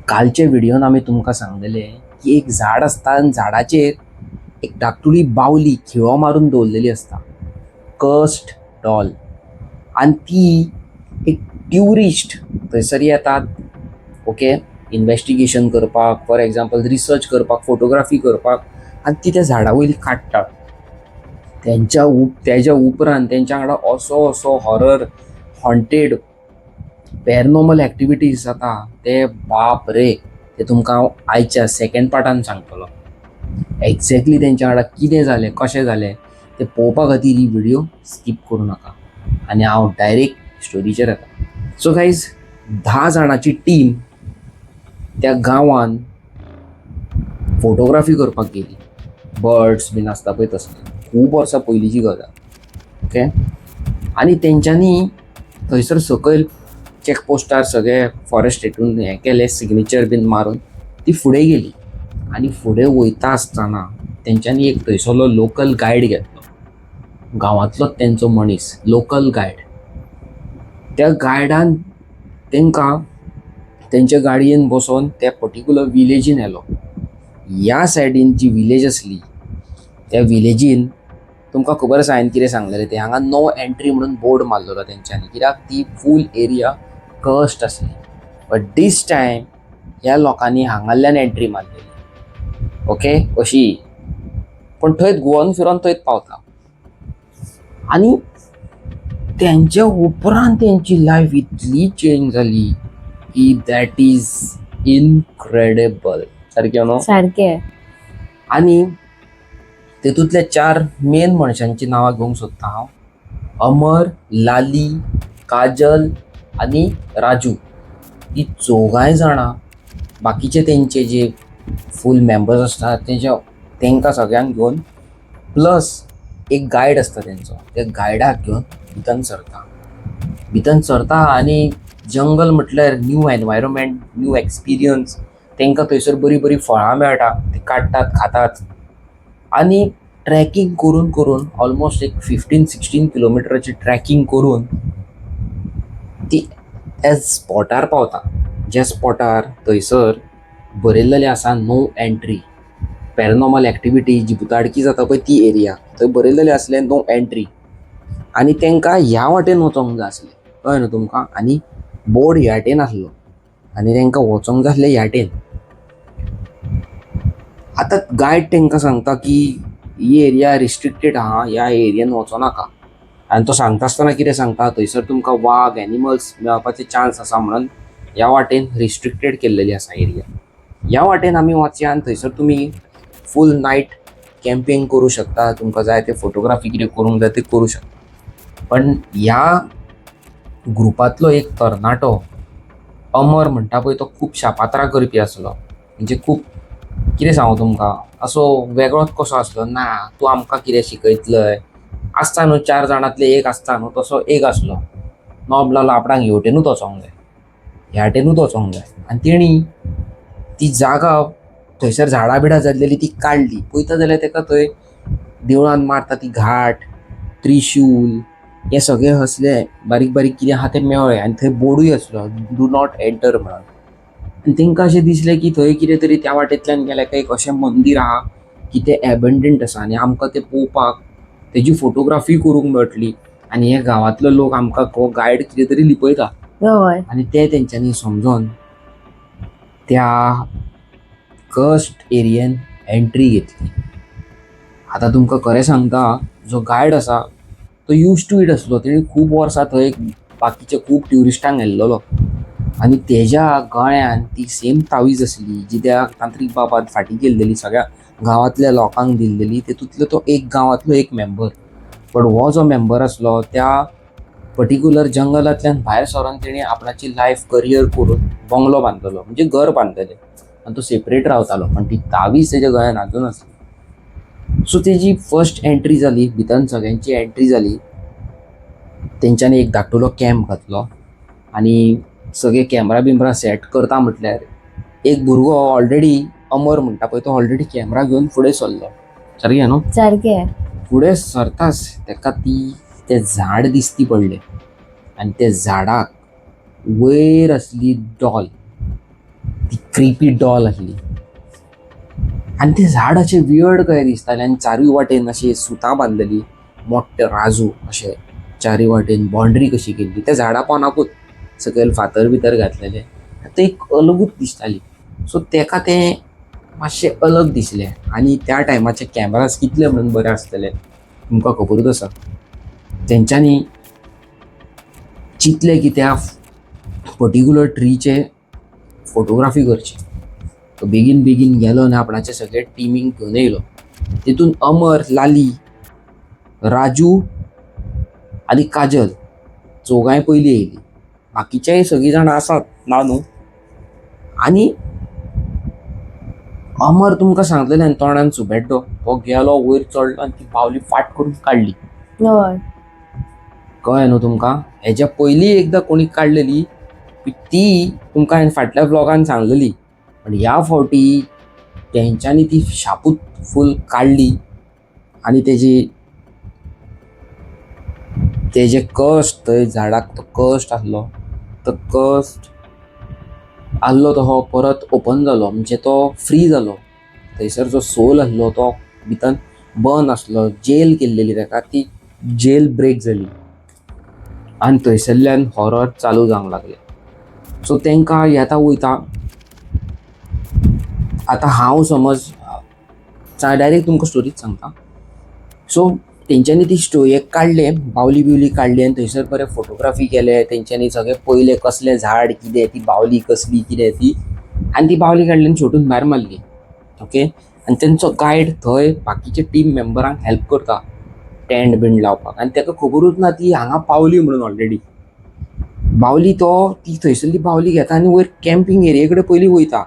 कालच्या व्हिडिओन आम्ही तुमकां सांगलेले की एक झाड असता आणि झाडाचेर एक धाकटुली बावली खिळो मारून दवरलेली असता, कर्स्ड डॉल. आणि ती एक ट्युरिस्ट थंयसर येतात, ओके, इन्वेस्टिगेशन करपाक, फॉर एग्जाम्पल रिसर्च करपाक, फोटोग्राफी करपाक, आनी ती त्या झाडा वयली काडटात. तेच्या उपरांत तेंच्या वांगडा असो असो हॉरर, हॉन्टेड, पॅरनॉर्मल एक्टिविटीज जाता ते बाप रे, ते तुमकां हांव आयच्या सेकंड पार्टान सांगतलो. एक्झॅक्टली तेंच्या वांगडा कितें जालें, कशें जालें तें पळोवपा खातीर ही व्हिडिओ स्कीप करूं नाका. आनी हांव डायरेक्ट स्टोरीचेर येता. सो गायज, 10 जाणांची टीम त्या गांवान फोटोग्राफी करपाक गेली. बर्ड्स बीन आसता पळय तसले, खूब वर्सां पयलींची गजाल, ओके. आनी तेंच्यांनी थंयसर सकयल चॅकपोस्टार सगळे फॉरेस्ट हितून हें केलें, सिग्नेचर बीन मारून ती फुडें गेली. आनी फुडें वयता आसतना तेंच्यांनी एक थंयसरलो लोकल गायड घेतलो, गांवांतलोच तेंचो मनीस, लोकल गायड. त्या गायडान तेंकां तेंचे गाडयेन बसोवन त्या पर्टिक्युलर विलेजीन व्हेलो. ह्या सायडीन जी विलेज आसली त्या विलेजीन तुमकां खबर आसा हांवें कितें सांगलेलें तें, हांगा नो एंट्री म्हणून बोर्ड मारलेलो तेंच्यांनी, कित्याक ती फूल एरिया कर्स्ड आसली. बट दीस टायम ह्या लोकांनी हांगाल्यान एंट्री मारलेली, ओके, अशी. पण थंयच घुंवोन फिरोन थंयच पावता. आनी तेंच्या उपरांत तेंची लायफ इतली चेंज जाली की दॅट इज इनक्रेडिबल, सारकें न्हू? सारकें. आनी तेतूंतल्या 4 मेन मनशांची नांवां घेवंक सोदता हांव. अमर, लाली, काजल आनी राजू. ही चौगांय जाणां बाकीचे तेंचे जे फूल मेंबर्स आसतात तेंकां सगळ्यांक घेवन, प्लस एक गायड आसता तेंचो, त्या गायडाक घेवन भितन सरता. आनी जंगल म्हटल्यार न्यू एनवायरमेंट, न्यू एक्सपिरियन्स. तेंकां थंयसर बरीं बरीं फळां मेळटा, ती काडटात, खातात. आनी ट्रॅकिंग करून करून ऑलमोस्ट एक 15-16 किलोमिटराची ट्रॅकिंग करून ती त्या स्पॉटार पावता, ज्या स्पॉटार थंयसर बरयल्लेलें आसा नो एंट्री. पॅरनॉर्मल एक्टिविटी जी भुताडकी जाता पळय ती एरिया, थंय बरयल्लेलें आसलें नो एंट्री. आनी तेंकां ह्या वाटेन वचोंक जाय आसलें, कळ्ळें न्हू तुमकां. आनी बोर्ड ह्या वाटेन आसलो आनी तेंकां वचोंक जाय आसलें ह्या वाटेन. आतां गायड तेंकां सांगता की ही एरिया रिस्ट्रिक्टेड आहा, ह्या एरियेन वचों नाका. आनी तो सांगता आसतना कितें सांगता, थंयसर तुमकां वाग, एनिमल्स मेळपाचे चान्स आसा म्हणून ह्या वाटेन रिस्ट्रिक्टेड केल्लेली आसा एरिया. ह्या वाटेन आमी वचया आनी थंयसर तुमी फूल नायट कॅम्पिंग करूं शकता, तुमकां जाय ते फोटोग्राफी कितें करूंक जाय ते करूं शकता. पण ह्या ग्रुपांतलो एक तरणाटो अमर म्हणटा पळय तो खूब शापात्रा करपी आसलो. म्हणजे खूब, कितें सांगू तुमकां, असो वेगळोच कसो आसलो. ना तूं आमकां कितें शिकयतलय, आसता न्हू 4 जाणांतले एक आसता न्हू, तसो एक आसलो. नॉबला आपणाक हेवटेनूच वचोंक जाय, ह्या वाटेनूच वचोंक जाय. आनी तेणी ती जागा थंयसर झाडां बिडां जाल्लेली ती काडली. पळयता जाल्यार तेका थंय देवळान मारता ती घाट, त्रिशूल, हे सगळे असले बारीक बारीक कितें आहा ते मेळ्ळे. आनी थंय बोर्डूय आसलो, डू नॉट एंटर म्हणून. आनी तेंकां अशें दिसलें की थंय कितें तरी त्या वाटेंतल्यान गेल्या काय एक अशें मंदीर आहा की तें एबंडंट आसा आनी आमकां तें पळोवपाक, तेजी फोटोग्राफी करूंक मेळटली. आनी हे गांवांतलो लोक आमकां हो गायड कितें तरी लिपयता. हय. आनी ते तेंच्यांनी समजोन त्या कर्स्ड एरियेन एंट्री घेतली. आतां तुमकां खरें सांगता, जो गायड आसा तो यूज टू इट आसलो. तेणी खूब वर्सां थंय बाकीचे खूब ट्युरिस्टांक व्हेल्लेलो. आनी तेज्या गळ्यान ती सेम तावीज आसली जी त्या तांत्रीक बाबान फाटीं केल्लेली, सगळ्या गांवांतल्या लोकांक दिल्लेली. तेतूंतलो तो एक गांवांतलो एक मेंबर. पण हो जो मेंबर आसलो त्या पर्टिक्युलर जंगलांतल्यान भायर सरोन तेणी आपणाची लायफ करियर करून बंगलो बांदलेलो, म्हणजे घर बांदलेलें. आनी तो सेपरेट रावतालो, पण ती तावीज तेज्या गळ्यान आजून आसली. सो तेजी फर्स्ट एंट्री जाली, भितन सगळ्यांची एंट्री जाली. तेंच्यांनी एक धाकटुलो कॅम्प घातलो आनी सगळे कॅमेरा बिमरा सेट करता म्हटल्यार एक भुरगो ऑलरेडी, अमर म्हणटा पळय तो ऑलरेडी कॅमेरा घेवन फुडें सरलो. सारकें न्हू? सारकें. फुडें सरताच तेका तें झाड दिश्टी पडलें. आनी त्या झाडाक वयर आसली डॉल, ती क्रिपी डॉल आसली आनी तें झाड अशें वियर्ड कशें दिसतालें आनी चारूय वाटेन अशी सुतां बांदलेली मोठे राजू अशें चारूय वाटेन बाउंड्री कशी केल्ली त्या झाडा पोंदाकूच सकयल फातर बितर घातलेले तें एक अलगूच दिसताली सो तेका तें मातशें अलग दिसलें आनी त्या टायमाचे कॅमेराज कितले म्हणून बरे आसतले तुमकां खबरूच आसा तेंच्यांनी चिंतलें की त्या पर्टिक्युलर ट्रीचे फोटोग्राफी करची तो बेगीन बेगीन गेलो आनी आपणाचे सगळे टिमींक घेवन येयलो तितून अमर लाली राजू आनी काजल चौगांय पयलीं येयली बाकीचेय सगळीं जाणां आसात ना न्हू आनी अमर तुमकां सांगलेलें आनी तोंडान सुबेड्डो तो गेलो वयर चडलो आनी ती बावली फाट करून काडली हय कळ्ळें न्हू तुमकां हेज्या पयलीं एकदां कोणी काडलेली ती तुमकां हांवें फाटल्या ब्लॉगान सांगलेली पण ह्या फावटी तेंच्यांनी ती शापूत फूल काडली आनी तेजे कश्ट थंय झाडाक तो कश्ट आसलो तो कश्ट आसलो तो परत ओपन जालो म्हणजे तो फ्री जालो थंयसर जो सोल आसलो तो भितर बंद आसलो जेल केल्लेली ताका ती जेल ब्रेक जाली आनी थंयसरल्यान हॉरर चालू जावंक लागलें सो तांकां येता वयता आतां हांव समज डायरेक्ट तुमकां स्टोरीच सांगता सो तेंच्यांनी ती स्टोरेक काडले बावली बिवली काडली आनी थंयसर बरें फोटोग्राफी केले तेंच्यांनी सगळें पयलें कसलें झाड कितें ती बावली कसली कितें ती आनी ती बावली काडली आनी शेवटून भायर मारली ओके आनी तेंचो गायड थंय बाकीचे टीम मेंबरांक हेल्प करता टेंट बिंट लावपाक आनी ताका खबरूच ना ती हांगा पावली म्हणून ऑलरेडी बावली ती थंयसरली बावली घेता आनी वयर कॅम्पिंग एरिये कडेन पयलीं वयता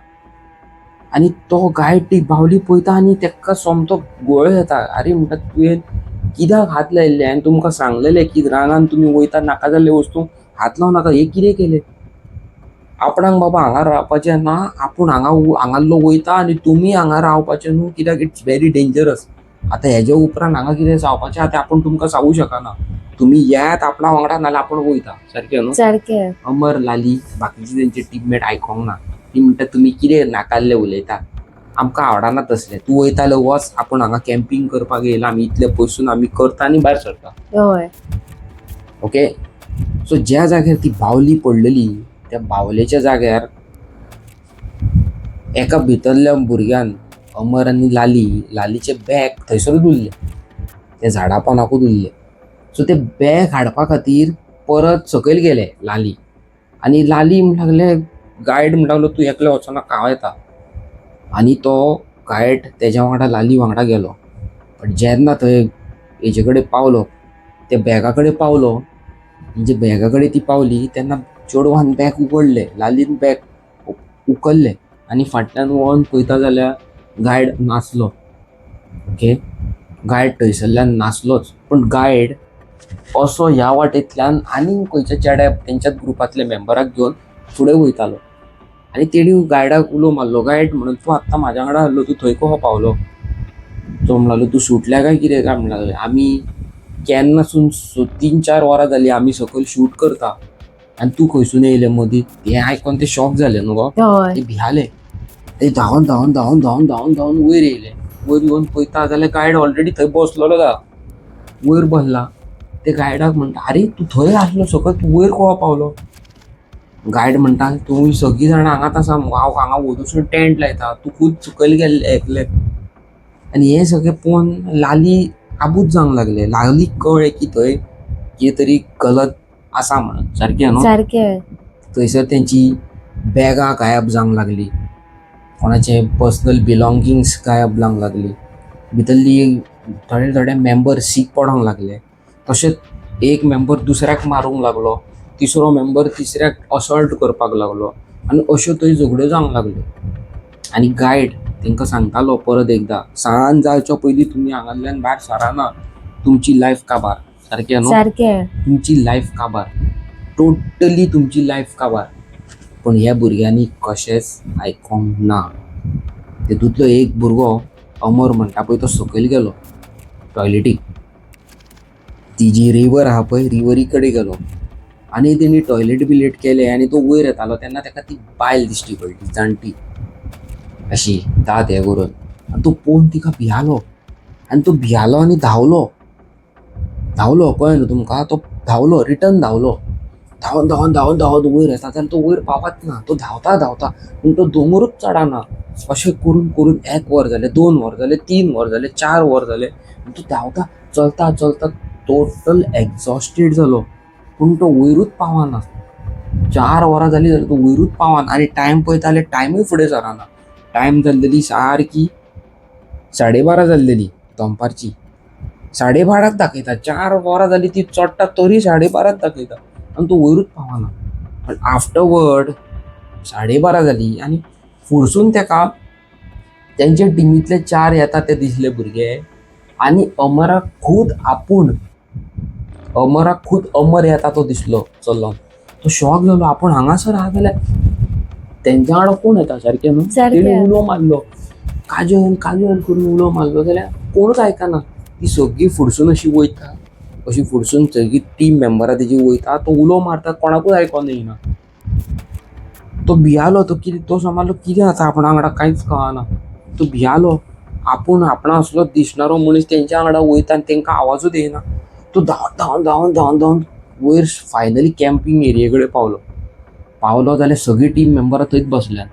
आनी तो गायड ती बावली पळयता आनी ताका सोमतो घुंवळ येता आरे म्हणटा तुवें कित्याक हात लायिल्ले आनी तुमकां सांगलेलें की रानान तुमी वयता नाका जाल्ले वस्तूंक हात लावं नाका हे कितें केलें आपणाक बाबा हांगा रावपाचें ना आपूण हांगाल्लो वयता आनी तुमी हांगा रावपाचें न्हू कित्याक इट्स व्हेरी डेंजरस आतां हेजे उपरांत हांगा कितें जावपाचें आतां आपूण तुमकां सांगूं शकना तुमी येयात आपणा वांगडा नाल्यार आपूण वयता सारकें न्हू सारकें अमर लाली बाकीचे तेंचे टीममेट आयकोंक ना ती म्हणटा तुमी कितें नाकाल्ले उलयता आमकां आवडना तसलें तूं वयताले वच आपूण हांगा कॅम्पिंग करपाक येयला आमी इतले पयसून आमी करता आनी भायर सरता हय ओके सो ज्या जाग्यार ती बावली पडलेली त्या बावलेच्या जाग्यार एका भितरल्या भुरग्यान अमर आनी लालीचे बॅग थंयसरूच उरले त्या झाडा पोंदाकूच उरले सो ते बॅग हाडपा खातीर परत सकयल गेले लाली आनी लाली म्हणूंक लागले गायड म्हणूंक लागलो तूं एकलो वचनाका हांव येता आनी तो गायड तेज्या वांगडा लाली वांगडा गेलो बट जेन्ना थंय हेजे कडेन पावलो त्या बॅगा कडेन पावलो म्हणजे बॅगा कडेन ती पावली तेन्ना चेडवान बॅग उगडलें लालीन बॅग उखल्लें आनी फाटल्यान वळोन पळयता जाल्यार गायड नासलो ओके गायड थंयसरल्यान नासलोच पूण गायड असो ह्या वाटेंतल्यान आनीक खंयच्या चेड्या तेंच्याच ग्रुपांतल्या मेंबराक घेवन फुडें वयतालो आनी तेणी गायडाक उलो मारलो गायड म्हणून तूं आत्तां म्हाज्या वांगडा आसलो तूं थंय कसो पावलो तो म्हणलो तूं सुटल्या काय कितें काय म्हणलें आमी केन्नासून 3-4 वरां जालीं आमी सकयल शूट करता आनी तूं खंयसून येयलें मदीं हें आयकोन ते शॉक जाले न्हू गो हय ते भियाले ते धांवन धांवन धांवन धांवन धांवन धांवन वयर येयले वयर येवन पळयता जाल्यार गायड ऑलरेडी थंय बसलेलो दा वयर बसला ते गायडाक म्हणटा आरे तूं थंय आसलो सकयल तूं वयर कसो पावलो गायड म्हणटा तुमी सगळीं जाणां हांगाच आसा हांव हांगा वचून टेंट लायता तूं खूब सकयल गेल्ले एकले आनी हें सगळें पळोवन लाली काबूत जावंक लागलें लालीक कळ्ळें की थंय कितें तरी गलत आसा म्हणून सारकें न्हू सारकें थंयसर तेंची बॅगां गायब जावंक लागली कोणाचे पर्सनल बिलॉंगिंग्स गायब जावंक लागली भितरली थोडे मेंबर सीक पडोंक लागले तशेंच एक मेंबर दुसऱ्याक मारूंक लागलो तिसरो मेंबर तिसऱ्याक असॉल्ट करपाक लागलो आनी अश्यो थंय झगड्यो जावंक लागल्यो आनी गायड तांकां सांगतालो परत एकदां सांज जावच्या पयलीं तुमी हांगांतल्यान भायर सराना तुमची लायफ काबार सारकें न्हू सारकें तुमची लायफ काबार टोटली तुमची लायफ काबार पूण ह्या भुरग्यांनी कशेंच आयकोंक ना तेतूंतलो एक भुरगो अमर म्हणटा पळय तो सकयल गेलो टॉयलेटीक ती जी रिवर आहा पळय रिवरी कडेन गेलो आनी तेणी टॉयलेट बिलेट केलें आनी तो वयर येतालो तेन्ना ताका ती बायल दिश्टी पडली जाणटी अशी दात हे करून. आनी तो पळोवन तिका भियालो आनी तो भियालो आनी धांवलो कळ्ळें न्हू तुमकां. तो धांवलो, रिटर्न धांवलो, धांवन धांवन धांवन धांवत वयर येता जाल्यार तो वयर पावत ना. तो धांवता धांवता पूण तो दोंगरूच चडना. अशें करून करून 1 वर जालें, 2 वर जालें, 3 वर जालें, 4 वर जालें. तो धांवता चलता चलता टोटल एक्झॉस्टेड जालो पूण तो वयरूच पावना. 4 वरां जालीं जाल्यार तो वयरूच पावना. आनी टायम पळयता जाल्यार टायमूय फुडें सरना. टायम जाल्लेली सारकी 12:30 जाल्लेली दनपारची. 12:30च दाखयता. 4 वरां जालीं ती चडटा तरी 12:30च दाखयता आनी तो वयरूच पावना. पण आफ्टरवर्ड 12:30 जाली आनी फुडसून तेका तेंचे टिमींतले 4 येता ते दिसले भुरगे आनी अमराक खूद अमर येता तो दिसलो चलोन. तो शॉक जालो, आपूण हांगासर आहा जाल्यार तेंच्या वांगडा कोण येता सारकें न्हू. तेणी उलो मारलो, काजल काजल करून उलो मारलो जाल्यार कोणूच आयकना. ती सगळी फुडसून अशी वयता, अशी फुडसून सगळी टीम मेंबरां तेजी वयता. तो उलो मारता, कोणाकूच आयकोन येयना. तो भियालो. तो समजलो कितें जाता आपणा वांगडा कांयच कळना. तो भियालो. आपूण आपणा असलो दिसणारो मनीस तेंच्या वांगडा वयता आनी तेंकां आवाजूच येयना. तो धांवन धांवन धांवन धांवन वयर फायनली कॅम्पिंग एरिये कडेन पावलो जाल्यार सगळी टीम मेंबरां थंयच बसल्यात.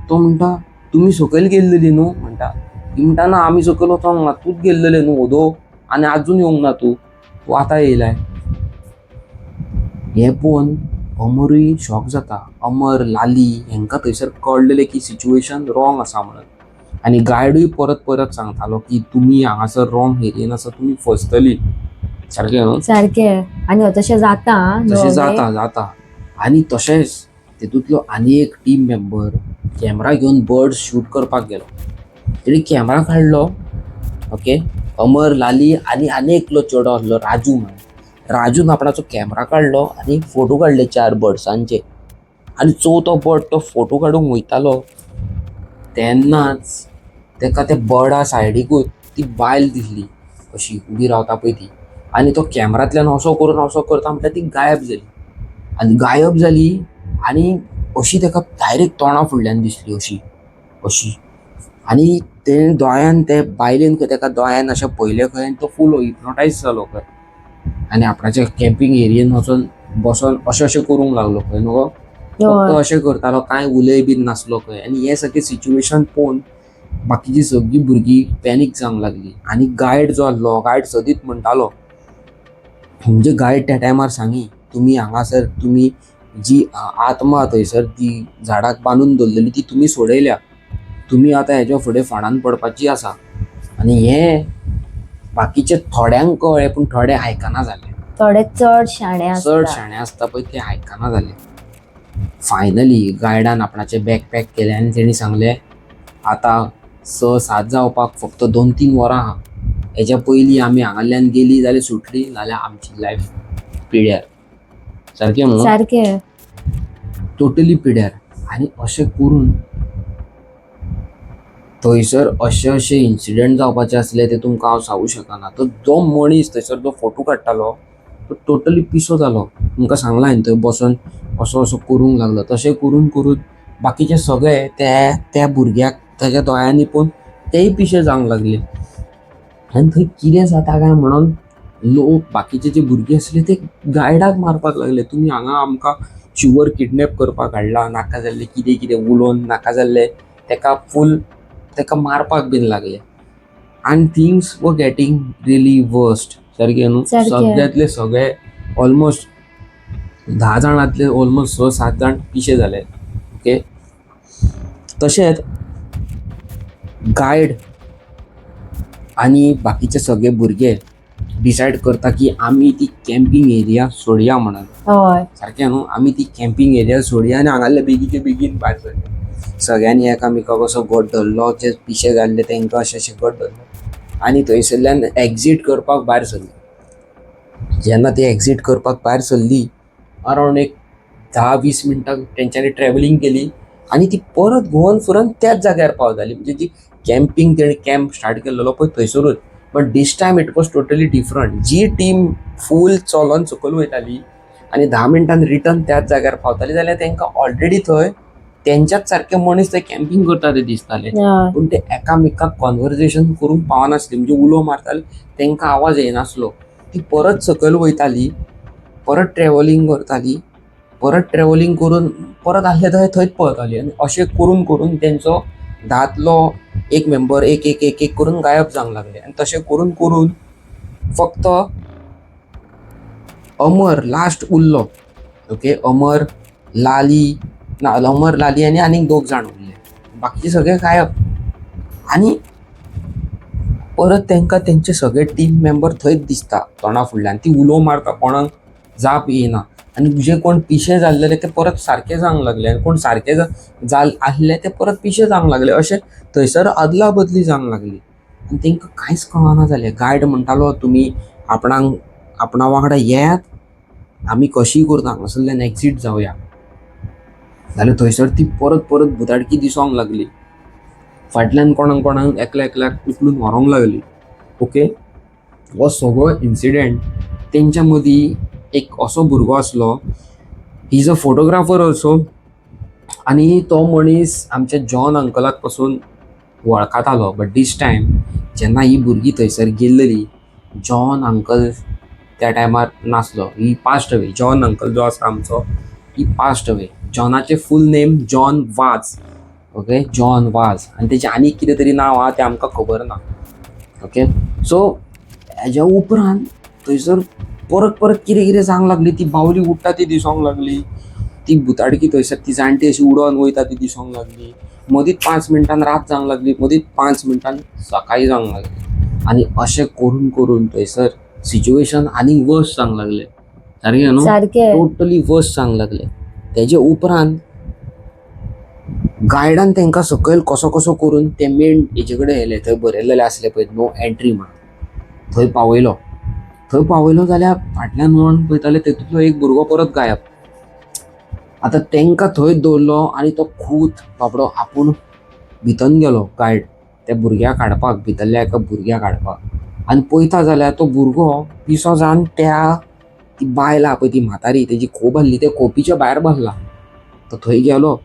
तो म्हणटा, तुमी सकयल गेल्लेली न्हू म्हणटा. ती म्हणटा, ना आमी सकयल वचोंक ना, तूंच गेल्लेले न्हू वोदोळ आनी आजून येवंक ना तूं आतां येयलाय. हें पळोवन अमरूय शॉक जाता. अमर, लाली हेंकां थंयसर कळलेलें की सिच्युएशन रॉंग आसा म्हणून. आनी गायडूय परत परत सांगतालो की तुमी हांगासर रॉंग एरियेन आसा, तुमी फसतली. सारकें न्हू. सारकें. आनी तशें जाता. तशें जाता. आनी तशेंच तितूंतलो आनी एक टीम मेंबर कॅमेरा घेवन बर्ड्स शूट करपाक गेलो. तेणी कॅमेरा काडलो. ओके. अमर, लाली आनी एकलो चेडो आसलो राजू म्हणून. राजून आपणाचो कॅमेरा काडलो आनी फोटो काडले 4 बर्ड्सांचे. आनी चवथो बर्ड तो फोटो काडूंक वयतालो तेन्नाच तेका त्या बर्डा सायडीकूच ती बायल दिसली अशी उबी रावता पळय ती. आनी तो कॅमेरांतल्यान असो करता म्हणटा ती गायब जाली आनी अशी तेका डायरेक्ट तोंडा फुडल्यान दिसली अशी. आनी ते दोळ्यान ते बायलेन तेका दोळ्यान अशें पयलें खंय आनी तो फूल हिप्नोटायज जालो खंय. आनी आपणाच्या कॅम्पिंग एरियेन वचोन बसोन अशें करूंक लागलो खंय न्हू. फक्त अशें करतालो, कांय उलय बीन नासलो खंय. आनी हें सगळें सिच्युएशन पळोवन बाकीची सगळीं भुरगीं पॅनीक जावंक लागली. आनी गायड जो आसलो, गायड सदीत म्हणटालो, म्हणजे गायड त्या टायमार सांगी, तुमी हांगासर तुमी जी आत्मा थंयसर ती झाडाक बांदून दवरलेली ती तुमी सोडयल्या. तुमी आतां हेज्या फुडें फोंडान पडपाची आसा. आनी हें बाकीचे थोड्यांक कळ्ळें पूण थोडे आयकना जाले. थोडे चड शाणे आसता पळय ते आयकना जाले. फायनली गायडान आपणाचे बॅग पॅक केले आनी तेणी सांगलें, आतां 6-7 जावपाक फक्त 2-3 वरां आहा. हेज्या पयलीं आमी हांगांतल्यान गेली जाल्यार सुटली नाल्यार आमची लायफ पिड्यार. सारकें म्हणून. सारकें. टोटली पिड्यार. आनी अशें करून थंयसर अशे इन्सिडंट जावपाचे आसले ते तुमकां हांव सांगूं शकना. तो जो मनीस थंयसर जो फोटो काडटालो तो टोटली पिसो जालो. तुमकां सांगला हांवें थंय बसोन असो करूंक लागलो. तशें करून करून बाकीचे सगळे त्या भुरग्याक ताच्या दोळ्यांनी पळोवन तेय पिशे जावंक लागले. आनी थंय कितें जाता काय म्हणून लोक बाकीचे जे भुरगे आसले ते गायडाक मारपाक लागले. तुमी हांगा आमकां शुवर किडनॅप करपाक हाडला, नाका जाल्ले कितें उलोवन नाका जाल्ले तेका मारपाक बीन लागले. आनी things were getting really worst. सारकें न्हू. सगळ्यांतले सगळे ऑलमोस्ट 10 जाणांतले ऑलमोस्ट 6-7 जाण पिशे जाले. ओके. तशेंच गायड आनी बाकीचे सगळे भुरगे डिसायड करता की आमी ती कॅम्पिंग एरिया सोडया म्हणून. सारकें न्हू. आमी ती कॅम्पिंग एरिया सोडया आनी हांगासरले बेगीन भायर सरया. सगळ्यांनी एकामेकाक असो घट धरलो, जे पिशे जाल्ले तेंकां अशें घट धरलो आनी थंयसरल्यान एक्झीट करपाक भायर सरली. जेन्ना ती एक्झीट करपाक भायर सरली अरावंड एक 10-20 मिनटां तेंच्यांनी ट्रॅव्हलिंग केली आनी ती परत घुंवून फिरून त्याच जाग्यार पावताली. म्हणजे जी कॅम्पिंग तेणी कॅम्प स्टार्ट केल्लो पळय थंयसरूच. But this time it was totally different. जी टीम फूल चलोन सकयल वयताली आनी 10 मिनटान रिटर्न त्याच जाग्यार पावताली जाल्यार तेंकां ऑलरेडी थंय त्यांच्याच सारखे मनीस ते कॅम्पिंग करता ते दिसताले, हय. पूण ते एकामेकाक कॉन्वर्सेशन करून पावनासले, म्हणजे उलो मारताले तांकां आवाज येनासलो. ती परत सकयल वयताली, परत ट्रॅव्हलिंग करताली, परत ट्रॅव्हलिंग करून परत आसले थंय थंयच पळताली. आनी अशें करून करून तेंचो दादलो एक मेंबर एक एक एक एक करून गायब जावंक लागले. आनी तशें करून करून फक्त अमर लास्ट उरलो. ओके, अमर, लाली आनी आनीक 2 जाण उरले. बाकीचे सगळे गायब. आनी परत तांकां तेंचे सगळे टीम मेंबर थंयच दिसता तोंडा फुडल्यान. ती उलो मारता, कोणाक जाप येना. आनी जे कोण पिशे जाल्लेले ते परत सारके जावंक लागले, आनी कोण सारके आसले ते परत पिशे जावंक लागले. अशें थंयसर अदला बदली जावंक लागली. आनी तांकां कांयच कळना जालें. गायड म्हणटालो तुमी आपणा वांगडा येयात, आमी कशी करता हांगासरल्यान एक्झीट जावया. जाल्यार थंयसर ती परत परत भुताडकी दिसोंक लागली. फाटल्यान कोणाक एकल्याक उखलून व्हरोंक लागली. ओके, हो सगळो इन्सिडेंट तेंच्या मदीं एक असो भुरगो आसलो, he is a photographer also. आनी तो मनीस आमच्या जॉन अंकलाक पासून वळखतालो. बट दीस टायम जेन्ना ही भुरगीं थंयसर गेल्ली, जॉन अंकल त्या टायमार नासलो. ही पास्ट अवे. जॉन अंकल जो आसा आमचो, ही पास्ट अवे. जॉनाचें फूल नेम जॉन वाज. ओके, जॉन वाज. आनी तेचें आनीक कितें तरी नांव आहा तें आमकां खबर ना. ओके, सो हेज्या उपरांत थंयसर परत परत कितें कितें जावंक लागली. ती बावली उडटा ती दिसोंक लागली. ती भुताडकी थंयसर ती जाणटी अशी उडोन वयता ती दिसोंक लागली. मदींच 5 मिनटान रात जावंक लागली, मदींच 5 मिनटान सकाळी जावंक लागली. आनी अशें करून करून थंयसर सिच्युएशन आनीक वर्स जावंक लागलें. सारकें न्हू, सारकें. टोटली वर्स जावंक लागलें. तेजे उपरांत गायडान तांकां सकयल कसो कसो करून ते मेन हेजे कडेन येयले. थंय बरयल्लेलें आसलें पळय नो एंट्री म्हणून. थंय पावयलो जाल्यार फाटल्यान वळोन पळयताले तेतूंतलो एक भुरगो परत गायब. आतां तांकां थंय दवरलो आनी तो खूद बाबडो आपूण भितन गेलो गायड त्या भुरग्याक हाडपाक, भितरल्या एका भुरग्याक हाडपाक. आनी पळयता जाल्यार तो भुरगो पिसो जावन ती बायल आहा पळय ती म्हातारी, तेजी खोप आसली ते खोपीच्या भायर बसला. तो थंय गेलो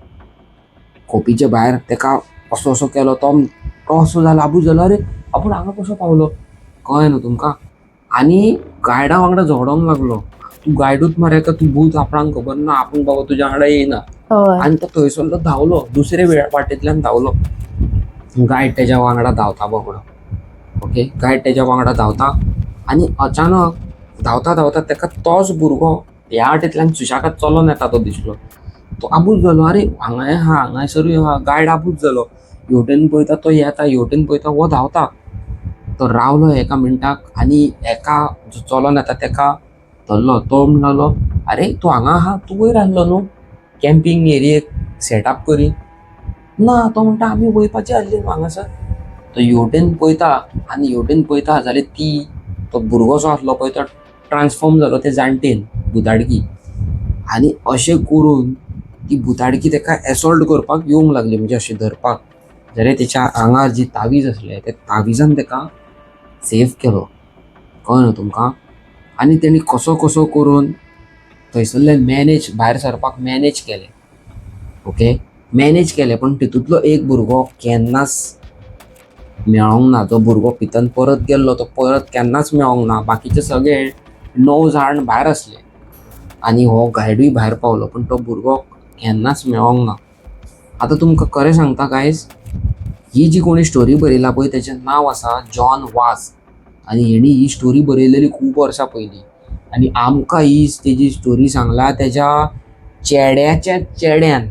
खोपीच्या भायर, ताका असो असो केलो. तो असो जालो, आबूज जालो, अरे आपूण हांगा कसो पावलो, कळ्ळें न्हू तुमकां. आनी गायडा वांगडा झगडोंक लागलो. तूं गायडूच मरे का, तूं भूत, आपणाक खबर ना, आपूण बाबा तुज्या वांगडा येयना. आनी तो थंयसरलो धांवलो, दुसरे वाटेंतल्यान धांवलो. गायड तेज्या वांगडा धांवता बाबडो. ओके, गायड तेज्या वांगडा धांवता आनी अचानक धांवता धांवता ताका तोच भुरगो ह्या वाटेंतल्यान सुशाकात चलोन येता तो दिसलो. तो आबूज जालो, अरे हांगासरूय आहा. गायड आबूज जालो. हेवटेन पळयता तो येता, हेवटेन पळयता हो धांवता. तो रावलो एका मिनटाक आनी एका जो चलोन येता ताका धरलो. तो म्हणलो, अरे तूं हांगा आहा, तूं वयर आहलो न्हू कॅम्पिंग एरियेक सेटअप करी. ना, तो म्हणटा आमी वयपाची आहली न्हू हांगासर. तो हेवटेन पळयता आनी हेवटेन पळयता जाल्यार तो भुरगो जो आसलो पळय तो ट्रान्सफॉर्म जालो ते जाणटेन भुताडकी. आनी अशें करून ती भुताडकी ताका एसॉल्ट करपाक येवंक लागली, म्हणजे अशें धरपाक. जाल्यार तेच्या आंगार जी तावीज आसले ते ताविजान ताका सेव केलो, कळ्ळें न्हू तुमकां. आनी तेणी कसो कसो करून थंयसरल्यान भायर सरपाक मॅनेज केलें. ओके, मॅनेज केलें. पण तितूंतलो एक भुरगो केन्नाच मेळोंक ना. जो भुरगो भितन परत गेल्लो तो परत केन्नाच मेळोंक ना. बाकीचे सगळे 9 जाण भायर आसले आनी हो गायडूय भायर पावलो, पण तो भुरगो केन्नाच मेळोंक ना. आतां तुमकां खरें सांगता गायज, ही जी कोणी स्टोरी बरयला पळय तेचें नांव आसा जॉन वाज. आनी हेणी ही स्टोरी बरयलेली खूब वर्सां पयलीं. आनी आमकां ही तेजी स्टोरी सांगला तेज्या चेड्याच्या चेड्यान,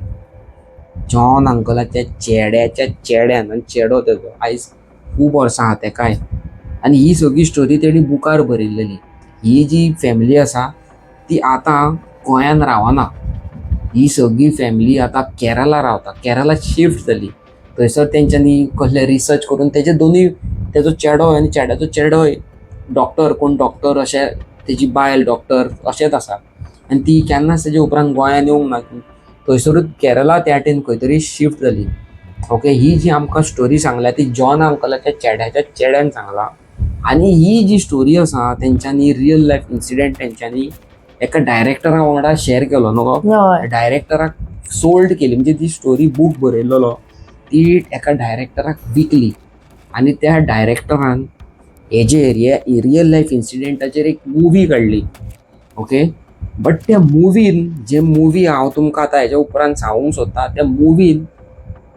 जॉन अंकलाच्या चेड्याच्या चेड्यान. आनी चेडो तेजो आयज खूब वर्सां आहा तेकाय. आनी ही सगळी स्टोरी तेणी बुकार बरयल्लेली. ही जी फॅमिली आसा ती आतां गोंयान रावना. ही सगळी फॅमिली आतां केरला रावता. केरला शिफ्ट जाली. थंयसर तेंच्यांनी कसले रिसर्च करून तेजो चेडो आनी चेड्याचो चेडोय डॉक्टर, कोण डॉक्टर अशें, तेजी बायल डॉक्टर अशेंच आसा. आनी ती केन्नाच तेजे उपरांत गोंयान येवंक ना. थंयसरूच केरला त्या वाटेन खंय तरी शिफ्ट जाली. ओके, ही जी आमकां स्टोरी सांगल्या ती जॉन अंकलाच्या चेड्याच्या चेड्यान सांगला. आनी ही जी स्टोरी आसा तेंच्यांनी रियल लायफ इन्सिडेंट तेंच्यांनी एका डायरेक्टरा वांगडा शेअर केलो न्हू. डायरेक्टराक सोल्ड केली, म्हणजे ती स्टोरी बूक बरयल्लो ती एका डायरेक्टराक विकली आणि त्या डायरेक्टरान हेजेर हे रियल लायफ इन्सिडेंटाचेर एक मुवी काडली. ओके, बट त्या मुवीन जे मुवी हांव तुमकां आतां हेच्या उपरांत सांगूंक सोदता, त्या मुवीन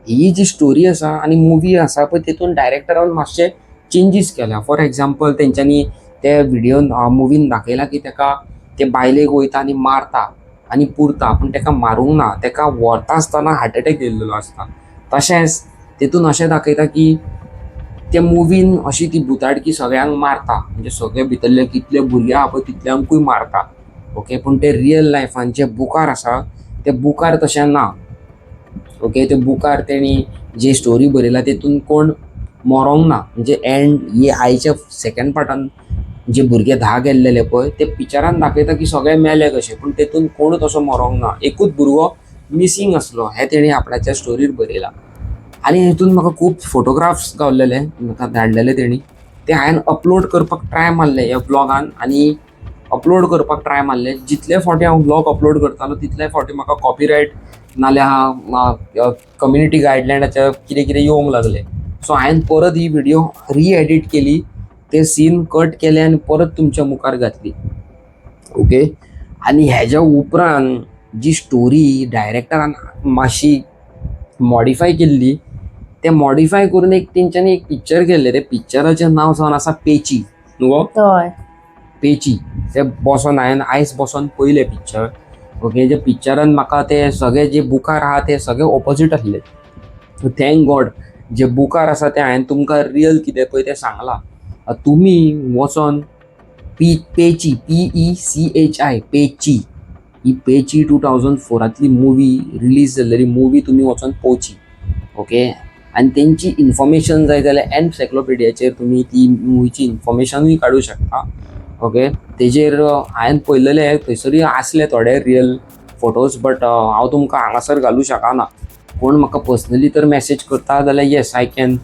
ही जी स्टोरी आसा आनी मुवी आसा पळय तितून डायरेक्टरान मातशे चेंजीस केल्या. फॉर एग्जाम्पल तेंच्यांनी त्या व्हिडिओन मुवीन दाखयला की तेका ते बायलेक वयता आनी मारता आनी पुरता, पूण तेका मारूंक ना, तेका व्हरता आसतना हार्ट अटॅक येयल्लो आसता. तशेंच तितून अशें दाखयता की त्या मुवीन अशी ती भुताडकी सगळ्यांक मारता, म्हणजे सगळे भितरले कितले भुरगे आहा पळय तितल्यांकूय मारता. ओके, पूण ते रियल लायफान जे बुकार आसा ते बुकार तशें ना. ओके, ते बुकार तेणी जी स्टोरी बरयला तितून कोण मरोंक ना, म्हणजे एंड ही आयच्या सेकंड पार्टान जे भुरगे 10 गेल्लेले पळय ते पिक्चरान दाखयता की सगळे मेले कशे, पूण तेतून कोण तसो मरोंक ना. एकूच भुरगो मिसींग आसलो, हे तेणी आपल्याच्या स्टोरीर बरयला. आनी हितून म्हाका खूब फोटोग्राफ्स गावलेले, म्हाका धाडलेले तेणी, ते हांवें अपलोड करपाक ट्राय मारले ह्या ब्लॉगान आनी अपलोड करपाक ट्राय मारले. जितले फावटी हांव ब्लॉग अपलोड करतालो तितले फावटी म्हाका कॉपीरायट नाल्यार कम्युनिटी गायडलायनाचे कितें कितें येवंक लागले. सो हांवें परत ही व्हिडिओ रिएडिट केली, ते सीन कट केले आनी परत तुमच्या मुखार घातली. ओके, आनी हेज्या उपरांत जी स्टोरी डायरेक्टरान मातशी मॉडिफाय केल्ली, ते मॉडिफाय करून एक तेंच्यांनी एक पिक्चर केल्लें. ते पिक्चराचें नांव जावन आसा पेची. न्हू हय पेची. ते बसोन हांवें आयज बसोन पयलें पिक्चर. ओके, जे पिक्चरान म्हाका ते सगळे जे बुकार आहा ते सगळे ऑपोजीट आसले. थँक गॉड जे बुकार आसा ते हांवें तुमकां रियल कितें पळय तें सांगलां. तुमी वचोन पेची PECHI पेची ही पेची 2004 मुवी रिलीज जाल्लेली मुवी तुमी वचोन पळोवची. ओके, आनी तेंची इन्फॉर्मेशन जाय जाल्यार एनसायक्लोपिडियाचेर तुमी ती मुवीची इन्फॉर्मेशनूय काडूं शकता. ओके, तेजेर हांवें पळयलेले थंयसरूय आसले थोडे रियल फोटोज, बट हांव तुमकां हांगासर घालूं शकना. कोण म्हाका पर्सनली तर मेसेज करता जाल्यार येस आय कॅन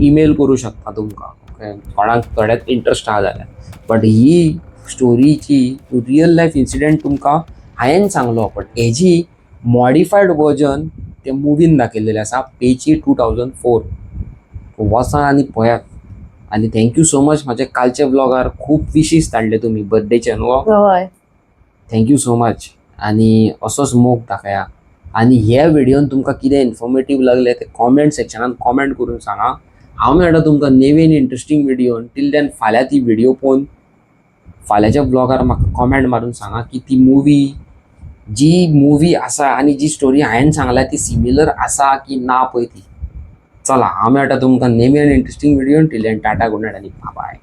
ईमेल करूं शकता तुमकां. ओके, कोणाक थोड्याक इंट्रस्ट आहा जाल्यार. बट ही स्टोरीची रियल लायफ इन्सिडेंट तुमकां हांवें सांगलो, बट हेजी मॉडिफायड वर्जन ते मुवीन दाखयल्लेले आसा पेची 2004. वचा आनी पळयात. आनी थँक्यू सो मच म्हाजे कालचे ब्लॉगार खूब विशीस धाडले तुमी बर्थडेचे न्हू. हय थँक्यू सो मच. आनी असोच मोग दाखया. आनी ह्या व्हिडिओन तुमकां कितें इन्फॉर्मेटीव लागलें ते कॉमेंट सेक्शनान कॉमेंट करून सांगा. हांव मेळटा तुमकां नेवेन इंट्रस्टींग व्हिडिओन. टील देन फाल्यां ती व्हिडिओ पळोवन फाल्यांच्या ब्लॉगार म्हाका कॉमेंट मारून सांगा की ती मुवी आसा आनी जी स्टोरी हांवें सांगल्या ती सिमिलर आसा की ना पळय ती. चला, हांव मेळटा तुमकां नेवेन इंट्रस्टींग व्हिडिओन. Till then tata, good night आनी बाय बाय.